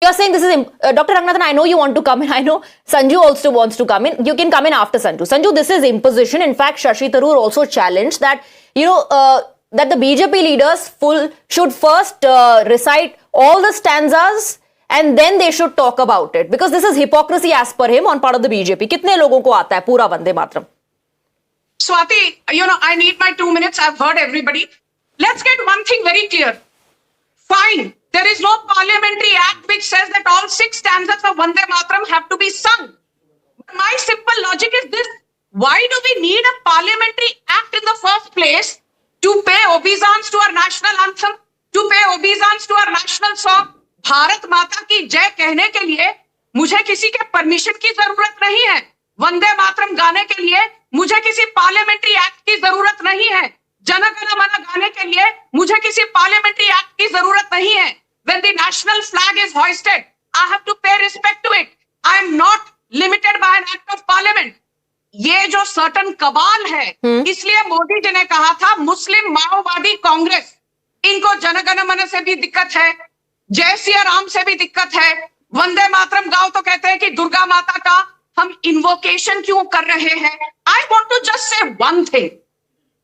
you're saying this is Dr. Ranganathan, I know you want to come in. I know Sanju also wants to come in. You can come in after Sanju. Sanju, this is imposition. In fact, Shashi Tharoor also challenged that, that the BJP leaders should first recite all the stanzas and then they should talk about it, because this is hypocrisy as per him on part of the BJP. कितने लोगों को आता है पूरा Vande Mataram? Swati, I need my 2 minutes. I've heard everybody. Let's get one thing very clear. Fine. There is no parliamentary act which says that all 6 stanzas of Vande Mataram have to be sung. But my simple logic is this. Why do we need a parliamentary act in the first place to pay obeisance to our national anthem, to pay obeisance to our national song? Bharat माता की जय कहने के लिए मुझे किसी के permission की जरूरत नहीं है. वंदे मातरम गाने के लिए मुझे किसी पार्लियामेंट्री एक्ट की जरूरत नहीं है. जन गण मन गाने के लिए मुझे किसी पार्लियामेंट्री एक्ट की जरूरत नहीं है. When the national flag is hoisted, I have to pay respect to it. I am not limited by an act of parliament. ये जो सर्टन कबाल है, इसलिए मोदी जी ने कहा था मुस्लिम माओवादी कांग्रेस, इनको जन गण मन से भी दिक्कत है, जय सिया राम से भी दिक्कत है. वंदे मातरम गाओ तो कहते हैं कि दुर्गा माता का हम इन्वोकेशन क्यों कर रहे हैं. I want to just say one thing.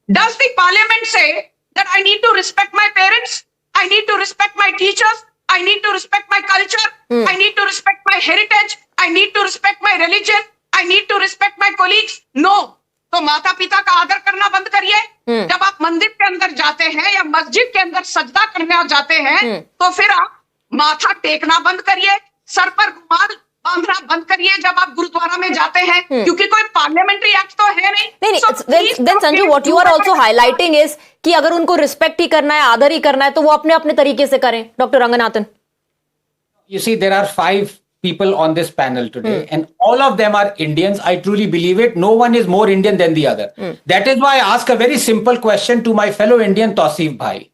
Does the parliament say that I need to respect my parents? I need to respect my teachers? I need to respect my culture? I need to respect my heritage? I need to respect my religion? I need to respect my colleagues? No. तो माता पिता का आदर करना बंद करिए. जब आप मंदिर के अंदर जाते हैं या मस्जिद के अंदर सजदा करने जाते हैं, तो फिर आप माथा टेकना बंद करिए, सर पर रुमाल बांधना बंद करिए जब आप गुरुद्वारा में जाते हैं, क्योंकि कोई पार्लियामेंट्री एक्ट तो है नहीं. Then Sanju, what you are also highlighting is कि अगर उनको रिस्पेक्ट ही करना है, आदर ही करना है, तो वो अपने अपने तरीके से करें. Doctor Ranganathan. You see, there are 5 people on this panel today, and all of them are Indians. I truly believe it. No one is more Indian than the other. That is why I ask a very simple question to my fellow Indian Tausif Bhai.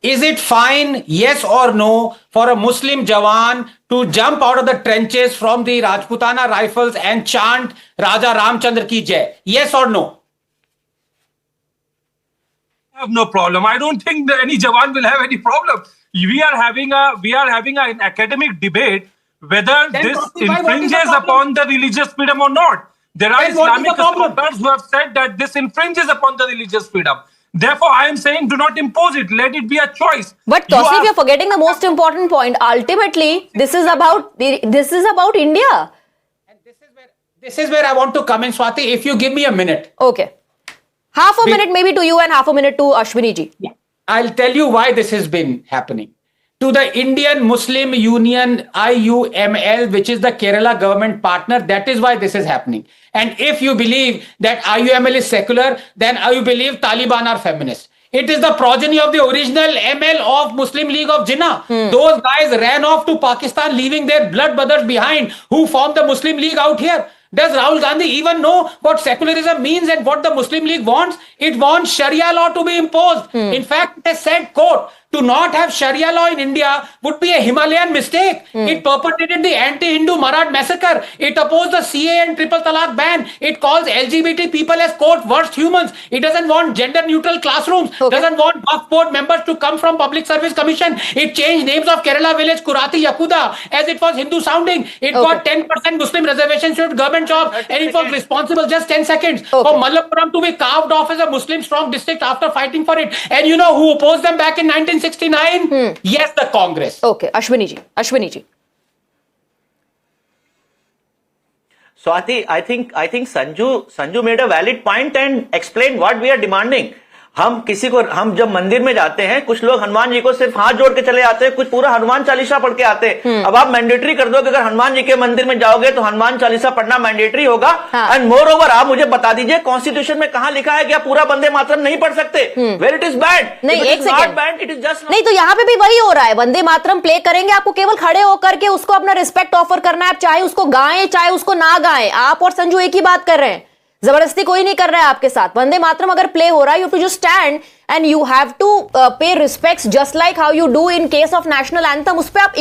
Is it fine, yes or no, for a Muslim Jawan to jump out of the trenches from the Rajputana Rifles and chant Raja Ramchandra ki jai? Yes or no? I have no problem. I don't think that any Jawan will have any problem. We are having an academic debate whether this infringes upon the religious freedom or not. There are Islamic scholars who have said that this infringes upon the religious freedom. Therefore, I am saying do not impose it. Let it be a choice. But Tausif, you're forgetting the most important point. Ultimately, this is about India. And this is where I want to come in, Swati, if you give me a minute. Okay. Half a minute maybe to you and half a minute to Ashwini ji. Yeah. I'll tell you why this has been happening. To the Indian Muslim Union, IUML, which is the Kerala government partner, that is why this is happening. And if you believe that IUML is secular, then you believe Taliban are feminist. It is the progeny of the original ML of Muslim League of Jinnah. Those guys ran off to Pakistan, leaving their blood brothers behind, who formed the Muslim League out here. Does Rahul Gandhi even know what secularism means and what the Muslim League wants? It wants Sharia law to be imposed. In fact, they said, quote, to not have Sharia law in India would be a Himalayan mistake. It perpetrated the anti-Hindu Marad massacre. It opposed the CA and triple talaq ban. It calls LGBT people as, quote, worst humans. It doesn't want gender-neutral classrooms. Doesn't want Waqf board members to come from Public Service Commission. It changed names of Kerala village Kurati Yakuda as it was Hindu sounding. It got 10% Muslim reservations to government jobs, and it was responsible just 10 seconds for Malappuram to be carved off as a Muslim strong district after fighting for it. And you know who opposed them back in 1969? Yes, the Congress. Okay, Ashwini ji. Swati, I think Sanju made a valid point and explained what we are demanding. हम जब मंदिर में जाते हैं, कुछ लोग हनुमान जी को सिर्फ हाथ जोड़ के चले आते हैं, कुछ पूरा हनुमान चालीसा पढ़ के आते हैं. अब आप मैंडेटरी कर दो कि अगर हनुमान जी के मंदिर में जाओगे तो हनुमान चालीसा पढ़ना मैंडेटरी होगा. एंड मोर ओवर, आप मुझे बता दीजिए कॉन्स्टिट्यूशन में कहां लिखा है कि आप पूरा वंदे मातरम नहीं पढ़ सकते. Where it is bad. नहीं, एक सेकंड, इट इज जस्ट नहीं. तो यहाँ पे भी वही हो रहा है. वंदे मातरम प्ले करेंगे, आपको केवल खड़े होकर के उसको अपना रिस्पेक्ट ऑफर करना है. आप चाहे उसको गाएं चाहे उसको ना गाएं. आप और संजू एक ही बात कर रहे हैं. जबरदस्ती कोई नहीं कर रहा है आपके साथ. वंदे मातरम अगर प्ले हो रहा है, you have to just stand and you have to pay respects just like how you do in case of national anthem. उस पे आप